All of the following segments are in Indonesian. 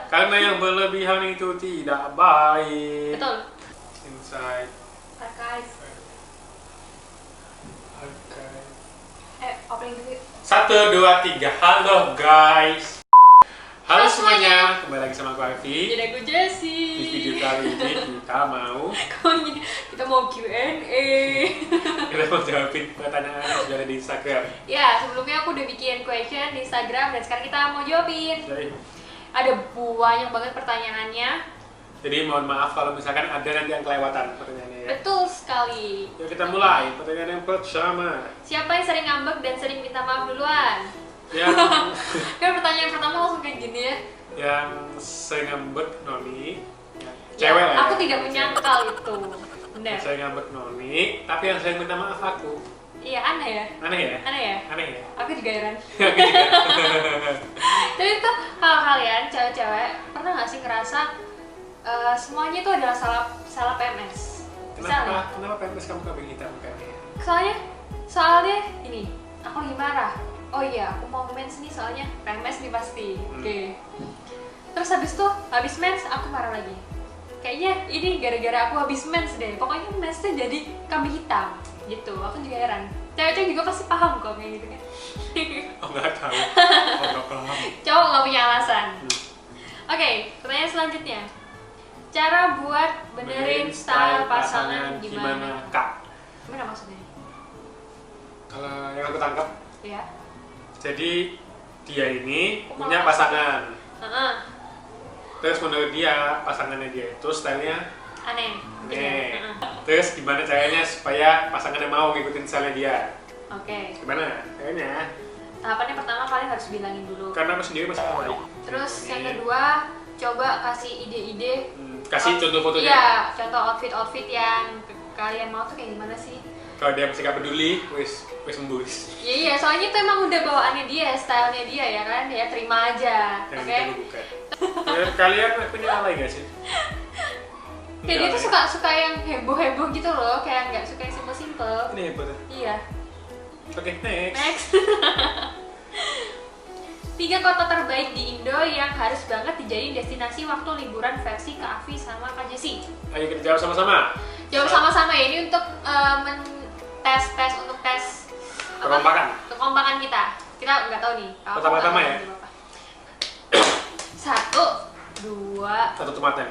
Karena yang berlebihan itu tidak baik. Betul. Inside. Archive. Opening dulu. 1, 2, 3. Halo guys. Halo semuanya, kembali lagi sama aku Alfi. Jadi aku Jessie. Di video kali ini kita mau Q&A. kita mau jawabin pertanyaan yang sudah ada di Instagram. Ya, sebelumnya aku udah bikin question di Instagram dan sekarang kita mau jawabin. Jadi Banyak banget pertanyaannya. mohon maaf kalau misalkan ada nanti yang kelewatan pertanyaannya ya. Betul sekali. Yuk kita mulai pertanyaan yang pertama. Siapa yang sering ngambek dan sering minta maaf duluan? Yang Kan pertanyaan pertama langsung kayak gini ya. yang sering ngambek Noni. Cewek lah. Aku ya. tidak menyangkal itu. Benar. Yang sering ngambek Noni, tapi yang sering minta maaf aku. Iya, aneh ya. Aneh ya? Aneh ya. Aneh ya? Aku juga heran. Aku juga. Tapi tuh kalau kalian cewek-cewek pernah nggak sih ngerasa semuanya itu adalah salah PMS? Misalnya, Kenapa PMS kamu kambing hitam kayaknya? soalnya ini aku lagi marah. Oh iya, aku mau mens nih soalnya PMS nih pasti. Oke. Terus habis mens aku marah lagi. Kayaknya ini gara-gara aku habis mens deh. Pokoknya mens tuh jadi kambing hitam gitu. Aku juga heran. Cewek-cewek juga pasti paham kok kayak gitu kan. Oh nggak tahu. Oh nggak paham. Cowok nggak punya alasan. Oke, pertanyaan selanjutnya. Cara buat benerin style pasangan gimana? Kak? Gimana maksudnya? Kalau yang aku tangkap, Ya. jadi dia ini punya pasangan. Terus menurut dia, pasangannya dia itu stylenya Aneh. aneh. Terus gimana caranya supaya pasangannya mau ngikutin style dia? Oke. Gimana caranya? Tahapannya pertama kalian harus bilangin dulu. Karena aku sendiri masih baik. Terus yang kedua, coba kasih ide-ide. Kasih contoh fotonya. Iya, contoh outfit yang kalian mau tuh kayak gimana sih? Kalau dia masih gak peduli, wis embus. Iya, soalnya itu emang udah bawaannya dia, stylenya dia ya kan, ya terima aja, Yang oke? kita bukan. Kalian punya alay gak sih? Kayak dia tuh suka yang heboh-heboh gitu loh, kayak nggak suka yang simple-simple. Ini hebat. Iya. Oke, next. Next. 3 kota terbaik di Indo yang harus banget dijadiin destinasi waktu liburan versi Kak Afi sama Kak Jessie. Ayo kita jawab sama-sama. Jawab sama-sama ya, ini untuk tes kekompakan kita. Kita nggak tahu nih. Pertama-tama ya. 1, 2, Satu tempatnya.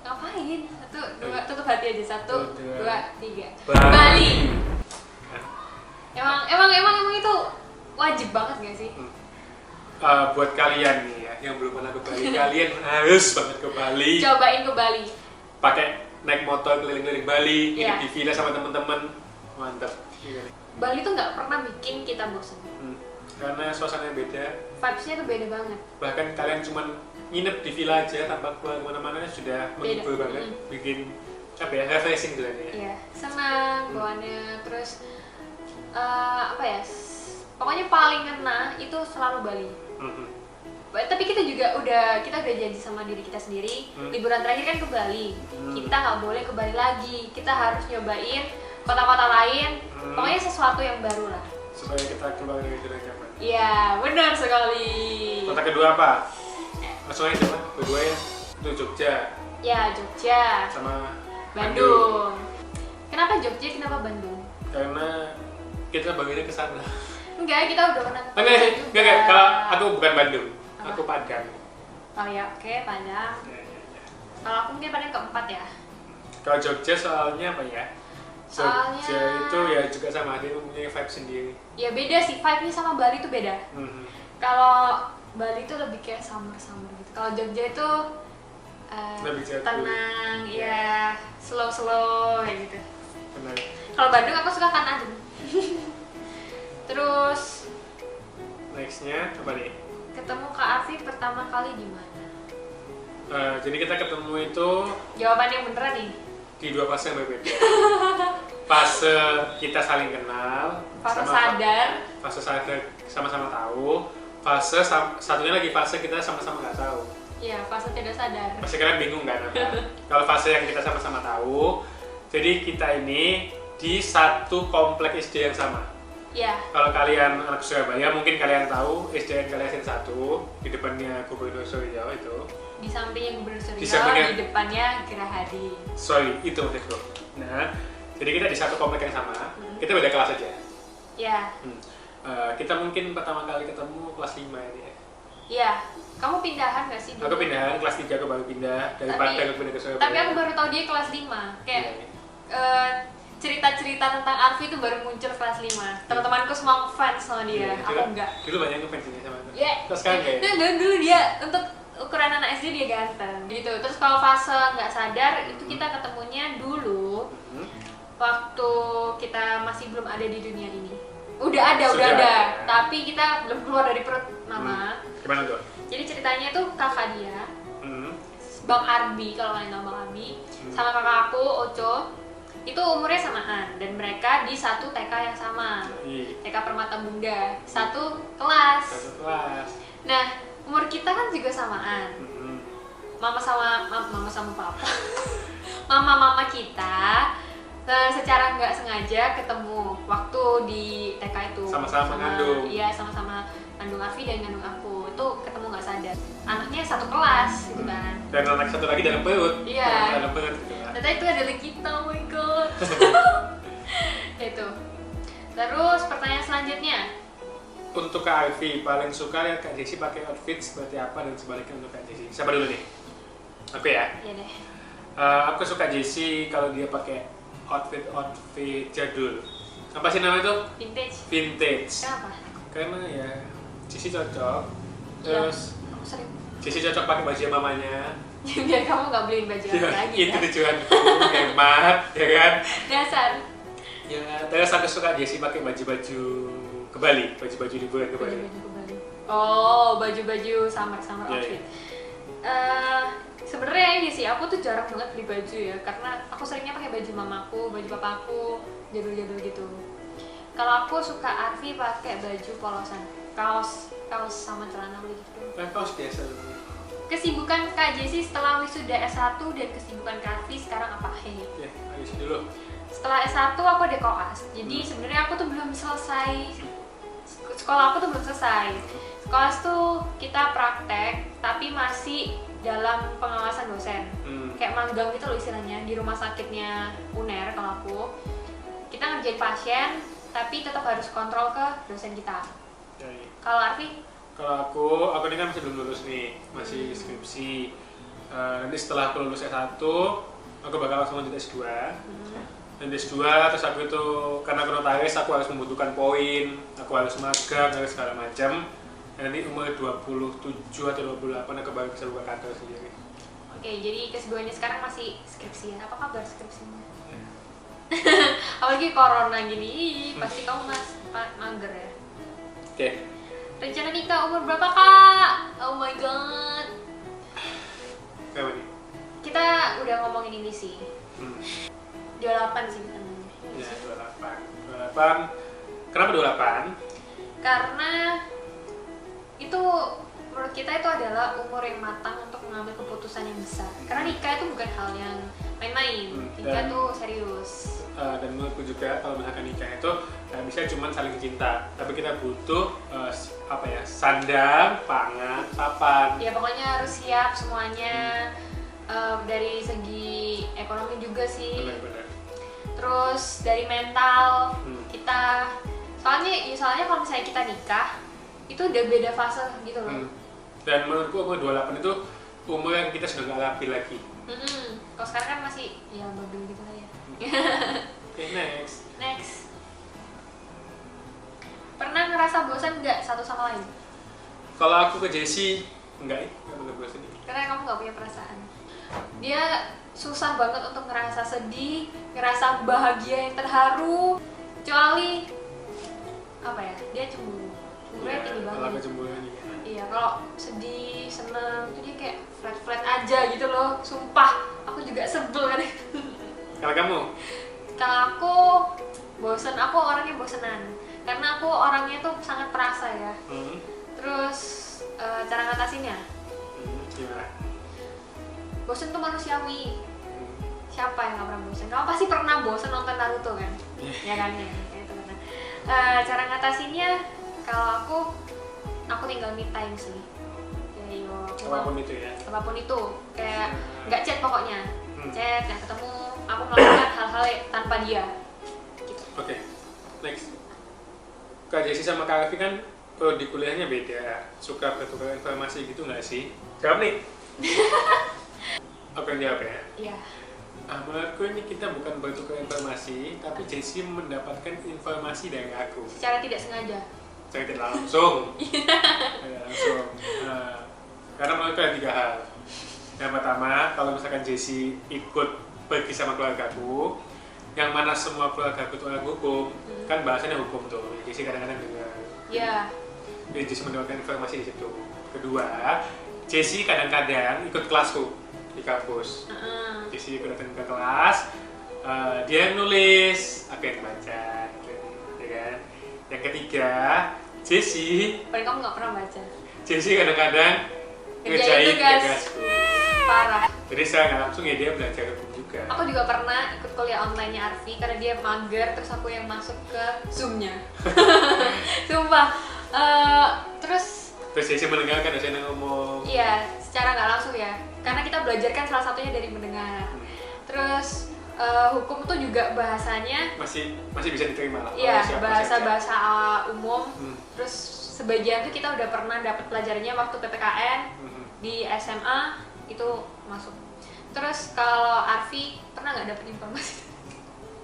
ngapain? 1, 2, tutup hati aja. 1, 2, 3. Bali. Emang itu wajib banget nggak sih? Buat kalian nih ya, yang belum pernah ke Bali, kalian harus banget ke Bali. Cobain ke Bali. Pakai naik motor keliling-keliling Bali, Iya. hidup di villa sama teman-teman, mantap. Iya. Bali tuh nggak pernah bikin kita bosan. Karena suasananya beda. Vibes-nya tuh beda banget. Bahkan kalian cuman nginep di villa aja tanpa keluar kemana-mana sudah menghibur banget, bikin refreshing gitu ya. Iya, senang bawaannya. Terus pokoknya paling ngena itu selalu Bali. Tapi kita udah janji sama diri kita sendiri. Liburan terakhir kan ke Bali. Kita nggak boleh ke Bali lagi. Kita harus nyobain kota-kota lain. Pokoknya sesuatu yang baru lah. Supaya kita keluar dari zona nyaman. Iya, benar sekali. Kota kedua apa? Langsung aja coba. Kedua ya, itu Jogja. Ya, Jogja. Sama Bandung. Kenapa Jogja? Kenapa Bandung? Karena kita bagiannya ke sana. Enggak, kita udah pernah. Enggak. Kalau aku bukan Bandung, Apa? aku Padang. Oh ya, oke, Padang. Ya. Kalau aku mungkin Padang keempat ya. Kalau Jogja soalnya apa ya? Soalnya- Jogja itu ya juga sama, dia mempunyai vibe sendiri. Ya beda sih, vibe-nya sama Bali tuh beda. Kalau Bali tuh lebih kayak summer gitu. Kalau Jogja itu Lebih jatuh. tenang, ya slow kayak gitu. Benar. Kalau Bandung aku suka kan adem. Terus Nextnya apa nih? ketemu Kak Afi pertama kali di mana? Jadi kita ketemu itu Jawaban yang beneran nih. di 2 fase yang berbeda. Fase kita saling kenal, Fase sama- sadar. fase sadar sama-sama tahu, fase satunya lagi fase kita sama-sama nggak tahu. Iya, fase tidak sadar. Pasti kalian bingung kan apa? Kalau fase yang kita sama-sama tahu, jadi kita ini di satu komplek SD yang sama. Iya. Kalau kalian anak Surabaya mungkin kalian tahu SDN Kaliasin 1 di depannya Gubernur Suryo itu. Di sampingnya Gubernur Suryo, di depannya Gerahadi. Sorry, itu maksudku. Nah, jadi kita di satu komplek yang sama, kita beda kelas aja. Iya. Kita mungkin pertama kali ketemu kelas 5 ini ya. Iya. Kamu pindahan nggak sih? Aku pindahan, kelas 3 aku baru pindah, dari Padang aku pindah ke Surabaya. Tapi aku baru tahu dia kelas 5. Kayak cerita-cerita tentang Arfi itu baru muncul kelas 5. Teman-temanku semua fans sama dia, aku enggak. Dulu banyak ngefans ini sama aku. Iya. Terus sekarang kayak dulu dia untuk ukuran anak SD dia ganteng gitu. Terus kalau fase nggak sadar itu kita ketemunya dulu waktu kita masih belum ada di dunia ini. Udah ada. Tapi kita belum keluar dari perut mama. Gimana tuh? Jadi ceritanya tuh kakak dia, Bang Arbi, kalau kalian tahu Bang Arbi, sama kakak aku Oco, itu umurnya samaan dan mereka di satu TK yang sama, TK Permata Bunda, satu kelas. Nah, umur kita kan juga samaan. Mama sama papa, mama kita secara nggak sengaja ketemu waktu di TK itu. Sama-sama ngandung. Iya, sama-sama ngandung Arfi dan ngandung aku. Itu ketemu nggak sadar. Anaknya satu kelas gitu kan. Dan anak satu lagi dalam perut. Iya. Dalam perut gitu kan. Ternyata itu adalah kita, oh my god. Itu. Terus pertanyaan selanjutnya. Untuk Kak Arfi, paling suka lihat Kak Jessi pakai outfit seperti apa dan sebaliknya untuk Kak Jessi. Siapa dulu nih? Aku ya? Iya deh. Aku suka Jessi kalau dia pakai outfit jadul. Apa sih namanya itu? Vintage. Kenapa? Karena ya Jessi cocok. Terus aku sering. Jessi cocok pakai baju mamanya. Biar kamu nggak beliin baju lagi. Itu tujuanku, hemat, ya kan? Dasar. Ya, terus aku suka Jessi pakai baju ke Bali, baju liburan ke Bali. Oh, baju summer outfit. Sebenarnya ini sih, aku tuh jarang banget beli baju ya, karena aku seringnya pakai baju mamaku, baju papaku, jadul-jadul gitu. Kalau aku suka Arfi pakai baju polosan, kaos sama celana beli gitu. Kaos biasa. Kesibukan Kak Jessi setelah wisuda S1 dan kesibukan Kak Arfi sekarang apa? Ya, ayo sini dulu. Setelah S1 aku ada koas, jadi sebenarnya aku tuh belum selesai. Sekolah aku tuh belum selesai. Koas tuh kita praktek, tapi masih dalam pengawasan dosen. Kayak magang gitu loh istilahnya, di rumah sakitnya UNER kalau aku. Kita ngerjain pasien, tapi tetap harus kontrol ke dosen kita. Kalau Arfi? Kalau aku ini kan masih belum lulus nih, masih skripsi. Nanti setelah aku lulus S1, aku bakal langsung lanjut S2. Dan S2 terus aku itu, karena aku notaris, aku harus membutuhkan poin, aku harus magang, harus segala macam. Dan nanti umur 27 atau 28 aku baru bisa buka kantor sendiri. Oke, jadi kesibukannya sekarang masih skripsi ya? Apa kabar skripsinya? Apalagi corona gini, pasti kamu mager ya? Oke. Rencana nikah umur berapa Kak? Oh my god. Berapa nih? Kita udah ngomongin ini sih. 28 sih kita ngomongnya. Ya, 28. Kenapa 28? Karena itu menurut kita itu adalah umur yang matang untuk mengambil keputusan yang besar. Karena nikah itu bukan hal yang main-main. Nikah tuh serius. Dan menurutku juga kalau misalkan nikah itu nggak bisa cuma saling cinta, tapi kita butuh sandang, pangan, papan. Ya pokoknya harus siap semuanya. Dari segi ekonomi juga sih. Benar-benar. Terus dari mental kita, soalnya kalau misalnya kita nikah itu udah beda fase gitu loh. Dan menurutku umur 28 itu umur yang kita sudah nggak labil lagi. Kalau sekarang kan masih ya babil gitu lah ya. Oke, next. Pernah ngerasa bosan nggak satu sama lain? Kalau aku ke Jessi nggak pernah bosan. Karena kamu nggak punya perasaan. Dia susah banget untuk ngerasa sedih, ngerasa bahagia yang terharu, kecuali apa ya? Dia cemburu. Cemburunya tinggi banget. Kalau kecemburuan juga. Iya, kalau sedih, seneng, itu dia kayak flat aja gitu loh. Sumpah, aku juga sebel kan. Kalau kamu? Kalau aku bosen, aku orangnya bosenan. Karena aku orangnya tuh sangat perasa ya. Terus cara ngatasinnya? Gimana? Bosen tuh manusiawi. Siapa yang gak pernah bosen? Kamu pasti pernah bosen nonton Naruto kan? Ya kan ya, kayak itu kan. Cara ngatasinnya kalau aku tinggal me time sih. Ya yo, Apapun itu ya. apapun itu, kayak nggak chat pokoknya. Chat, nggak ketemu, aku melakukan hal-hal tanpa dia. Gitu. Oke, next. Kak Jessi sama Kak Alfi kan kalau di kuliahnya beda, suka bertukar informasi gitu nggak sih? Jawab nih. Aku yang jawab ya. Iya. Menurutku ini kita bukan bertukar informasi, tapi Jessi mendapatkan informasi dari aku. Secara tidak sengaja. Saya tidak langsung. Ya, langsung. Karena menurutku ada 3 hal. Yang pertama, kalau misalkan Jessi ikut pergi sama keluargaku, yang mana semua keluargaku itu orang hukum, kan bahasanya hukum tuh. Jessi kadang-kadang dengar. Iya. Jadi Jessi mendapatkan informasi di situ. Kedua, Jessi kadang-kadang ikut kelasku di kampus. Jessi ikut datang ke kelas, dia yang nulis, aku yang baca, ya kan. Yang ketiga, Jessi Padahal kamu nggak pernah baca. Jessi kadang-kadang Ngerjain ngerjain tugas. tugasku. Parah. Jadi saya nggak langsung ya dia belajar hukum juga. Aku juga pernah ikut kuliah online-nya Arfi karena dia mager, terus aku yang masuk ke Zoom-nya. Sumpah. Terus Jessi mendengarkan dosen ngomong. iya, secara nggak langsung ya. Karena kita belajar kan salah satunya dari mendengar. Terus hukum tuh juga bahasanya Masih bisa diterima lah. iya, kalau siapa bahasa-bahasa umum. Hmm. Terus sebagian tuh kita udah pernah dapat pelajarannya waktu PPKN di SMA itu masuk. Terus kalau Arfi pernah nggak dapat informasi?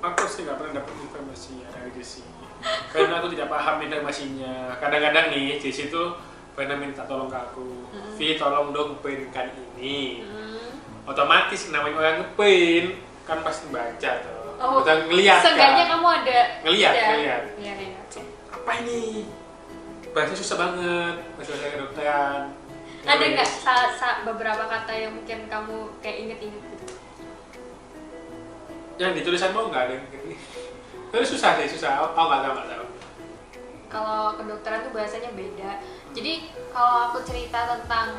Aku sih nggak pernah dapat informasi dari Jessi. Karena aku tidak paham informasinya. Kadang-kadang nih Jessi tuh pernah minta tolong ke aku. Vi, tolong dong printkan ini. Otomatis namanya orang ngeprint kan pasti baca tuh. Oh, Udah ngeliat seenggaknya kan. kamu ada Ngeliat. Iya. Apa ini? Bahasa susah banget, bahasa kedokteran. Ada nggak beberapa kata yang mungkin kamu kayak inget-inget gitu? Yang di tulisanmu nggak ada yang gini. Tapi susah deh, susah. Oh nggak tahu. Kalau kedokteran tuh bahasanya beda. Jadi kalau aku cerita tentang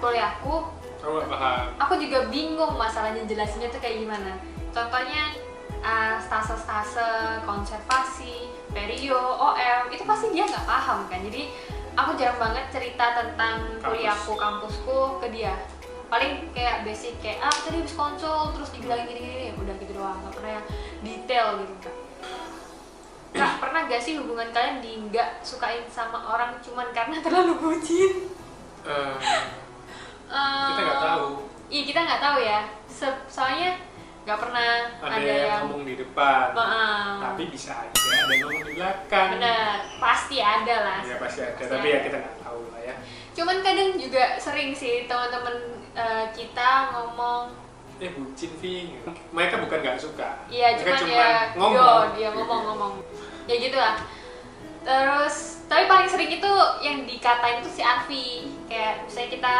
kuliahku, Kamu nggak paham. aku juga bingung masalahnya jelasinnya tuh kayak gimana. Contohnya stase-stase, konservasi, perio, OM, itu pasti dia nggak paham kan. Jadi aku jarang banget cerita tentang kuliahku, kampusku ke dia. Paling kayak basic kayak tadi habis konsul terus dibilangin gini-gini, udah gitu doang, nggak pernah yang detail gitu kan. Kak, pernah gak sih hubungan kalian nggak sukain sama orang cuman karena terlalu bucin? Kita nggak tahu. Iya, kita nggak tahu ya. Soalnya nggak pernah Ada yang ngomong di depan, tapi bisa aja ada yang ngomong di belakang. Bener, pasti ada lah. Ya pasti ada, Pasti tapi ada. ya kita nggak tahu lah ya. Cuman kadang juga sering sih teman-teman kita ngomong, Bucin Vi, mereka bukan nggak suka. iya Mereka cuman ya, ngomong. dia ngomong-ngomong, ya gitu lah. Terus, tapi paling sering itu yang dikatain itu si Arfi. Kayak misalnya kita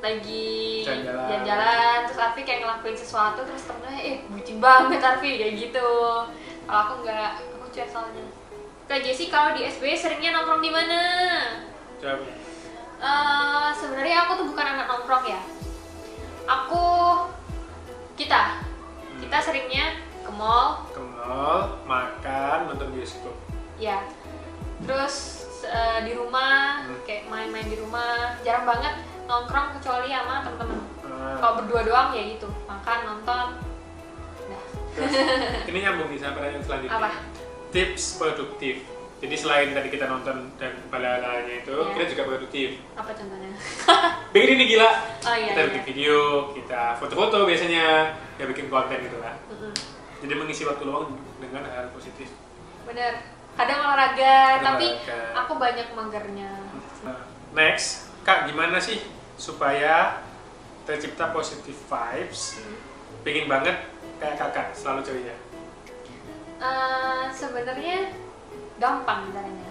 lagi jalan-jalan, terus Arfi kayak ngelakuin sesuatu, terus temennya, bucin banget Arfi, kayak gitu. Kalau aku nggak, aku cuek soalnya. Kak Jessi kalau di SBY seringnya nongkrong di mana? Jawabnya. Sebenarnya aku tuh bukan anak nongkrong ya. Kita seringnya ke mall, makan, nonton bioskop. ya. Terus di rumah, kayak main-main di rumah. Jarang banget nongkrong kecuali sama temen-temen. Kalau berdua doang ya gitu, makan, nonton. Nah. Terus, ini nyambung nih sama pertanyaan selanjutnya. Apa? Tips produktif. Jadi selain tadi kita nonton dan bala-balanya itu, kita juga produktif. Apa contohnya? Bikin ini gila. Oh iya. Kita bikin video, kita foto-foto biasanya, ya bikin konten gitu lah. Jadi mengisi waktu luang dengan hal positif. Bener. Kadang olahraga, tapi olahraga. aku banyak magernya. Next, Kak, gimana sih supaya tercipta positive vibes? Pengen banget kayak kakak selalu ceria. Sebenarnya gampang caranya.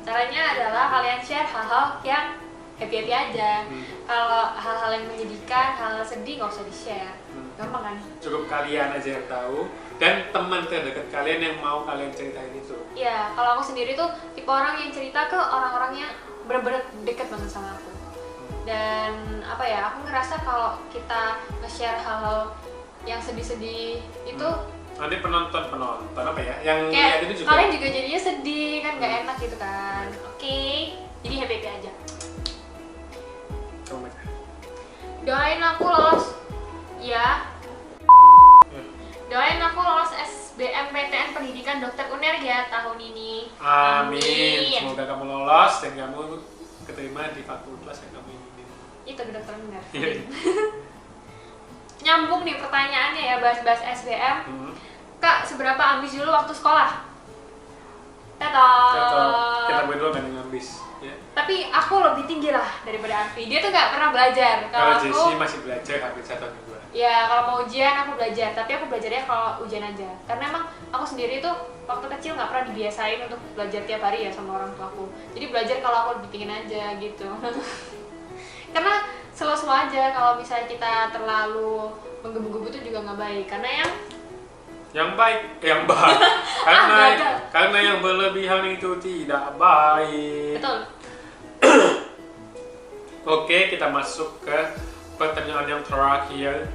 Caranya adalah kalian share hal-hal yang happy-happy aja. Kalau hal-hal yang menyedihkan, hal-hal sedih nggak usah di-share. Gampang kan? Cukup kalian aja yang tahu dan teman terdekat kalian yang mau kalian ceritain itu. Iya, kalau aku sendiri tuh tipe orang yang cerita ke orang-orang yang bener-bener deket banget sama aku. Dan apa ya, aku ngerasa kalau kita nge-share hal-hal yang sedih-sedih itu nanti penonton apa ya yang kayak lihat itu juga kalian juga jadinya sedih kan, nggak enak gitu kan. Oke, jadi happy aja. Coba baca. Doain aku lolos ya. Doain aku lolos SBMPTN Pendidikan Dokter UNER ya tahun ini. Amin. Semoga kamu lolos dan kamu keterima di fakultas yang kamu ingin. Itu kedokteran UNER. Iya. Nyambung nih pertanyaannya ya, bahas-bahas SBM. Kak, seberapa ambis dulu waktu sekolah? Kita berdua kan yang ambis. Ya. Tapi aku lebih tinggi lah daripada Arfi. Dia tuh nggak pernah belajar. Kalau aku, Jessie masih belajar hampir 1 atau 2. ya kalau mau ujian aku belajar. Tapi aku belajarnya kalau ujian aja. Karena emang aku sendiri tuh waktu kecil nggak pernah dibiasain untuk belajar tiap hari ya sama orang tuaku. Jadi belajar kalau aku lebih pingin aja gitu. Karena slow-slow aja. Kalau misalnya kita terlalu menggebu-gebu tuh juga nggak baik. Karena yang baik karena yang berlebihan itu tidak baik. betul. Oke, kita masuk ke pertanyaan yang terakhir.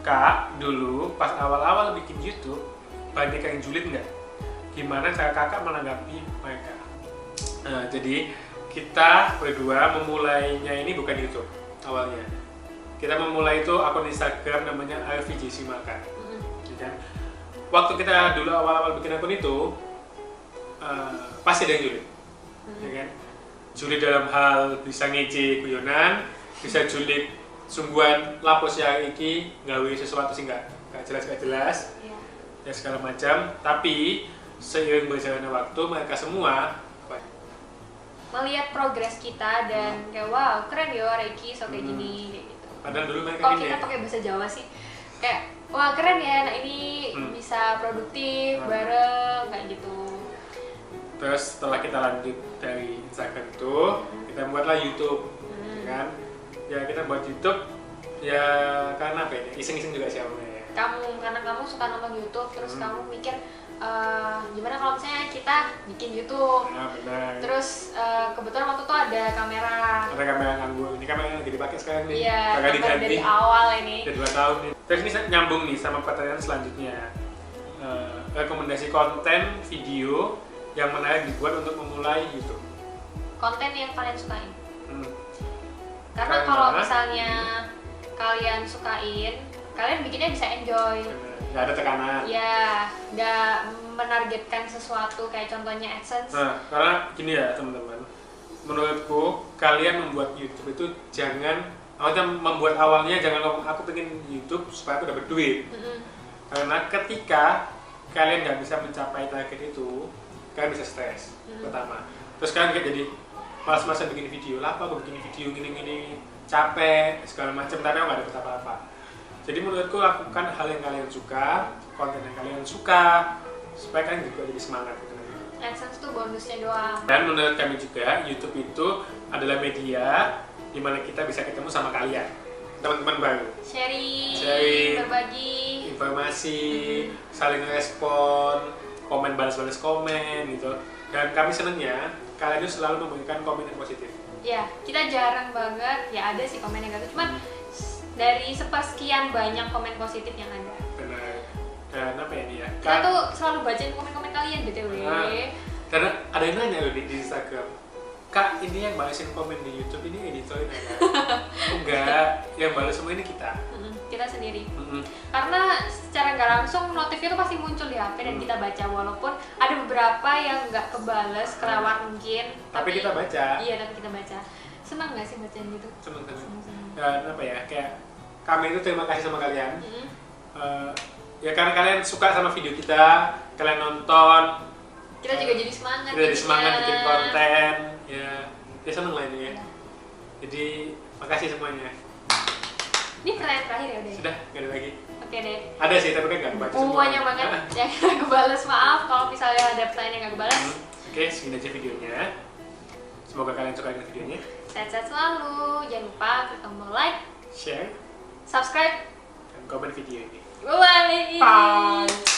Kak, dulu pas awal-awal bikin YouTube banyak yang julid nggak? Gimana cara kakak menanggapi mereka? Nah, jadi kita berdua memulainya ini bukan YouTube awalnya. Kita memulai itu akun Instagram namanya RVJC Makan. Ya kan? Waktu kita dulu awal-awal bikin akun itu pasti ada yang julid, ya kan? Julid dalam hal bisa ngece guyonan, bisa julid sungguhan lapos ya iki gawe sesuatu sih nggak jelas ya segala macam. Tapi seiring berjalannya waktu mereka semua melihat progres kita dan kayak wow keren ya Reiki so kayak gini kayak gitu. Padahal dulu mereka kok gini kita ya. pakai bahasa Jawa sih kayak wah keren ya nah ini bisa produktif bareng kayak gitu. Terus setelah kita lanjut dari Instagram itu kita buatlah YouTube, ya kan? Ya kita buat YouTube ya karena apa ya? Iseng-iseng juga sih awalnya ya. Karena kamu suka nonton YouTube terus kamu mikir gimana kalau misalnya kita bikin YouTube. Nah, benar. Terus kebetulan waktu itu ada kamera. Ada kamera nganggur. Ini kamera yang lagi dipakai sekarang nih. Iya, Kagak kamera diganti. dari awal ini. Udah 2 tahun nih. Terus ini nyambung nih sama pertanyaan selanjutnya. Rekomendasi konten video yang menarik dibuat untuk memulai YouTube. Konten yang kalian sukain. Karena Karena- kalau misalnya kalian sukain, kalian bikinnya bisa enjoy. Nggak ada tekanan. Ya, nggak menargetkan sesuatu kayak contohnya AdSense. Nah, karena gini ya teman-teman, menurutku kalian membuat YouTube itu jangan, membuat awalnya jangan ngomong aku pengen YouTube supaya aku dapat duit. Karena ketika kalian nggak bisa mencapai target itu, kalian bisa stres pertama. Terus kalian kayak jadi malas-malasan bikin video, lah apa aku bikin video gini-gini capek segala macam, tapi aku nggak dapat apa-apa. Jadi menurutku lakukan hal yang kalian suka, konten yang kalian suka, supaya kalian juga jadi semangat gitu. AdSense tuh bonusnya doang. Dan menurut kami juga YouTube itu adalah media di mana kita bisa ketemu sama kalian, teman-teman baru. Sharing, berbagi, informasi, saling respon, komen balas-balas komen gitu. Dan kami senangnya kalian itu selalu memberikan komen yang positif. Ya, kita jarang banget, ya ada sih komen negatif, cuman dari sepersekian banyak komen positif yang ada. Benar. Dan apa ya dia? Kita tuh selalu bacain komen-komen kalian BTW. Karena ada yang nanya loh di Instagram, Kak, ini yang balesin komen di YouTube ini editornya nggak? Enggak, yang balas semua ini kita. Kita sendiri. Karena secara nggak langsung notifnya tuh pasti muncul di HP dan kita baca, walaupun ada beberapa yang nggak kebales, kelewat mungkin. Tapi kita baca. Iya, tapi kita baca. Senang nggak sih bacaan gitu? Senang. Dan apa ya, kayak kami itu terima kasih sama kalian. Ya karena kalian suka sama video kita, kalian nonton. Kita juga jadi semangat. Kita jadi semangat bikin konten. Ya seneng lah ini ya. Jadi makasih semuanya. Ini pertanyaan terakhir ya udah. Sudah, nggak ada lagi. Oke deh. Ada sih, tapi kan nggak kebaca semua. Banyak banget yang nggak kebales, maaf kalau misalnya ada pertanyaan yang nggak kebales. Oke, segini aja videonya. Semoga kalian suka dengan videonya. Sehat-sehat selalu. Jangan lupa klik tombol like, Share, subscribe, dan komen video ini. bye. Bye.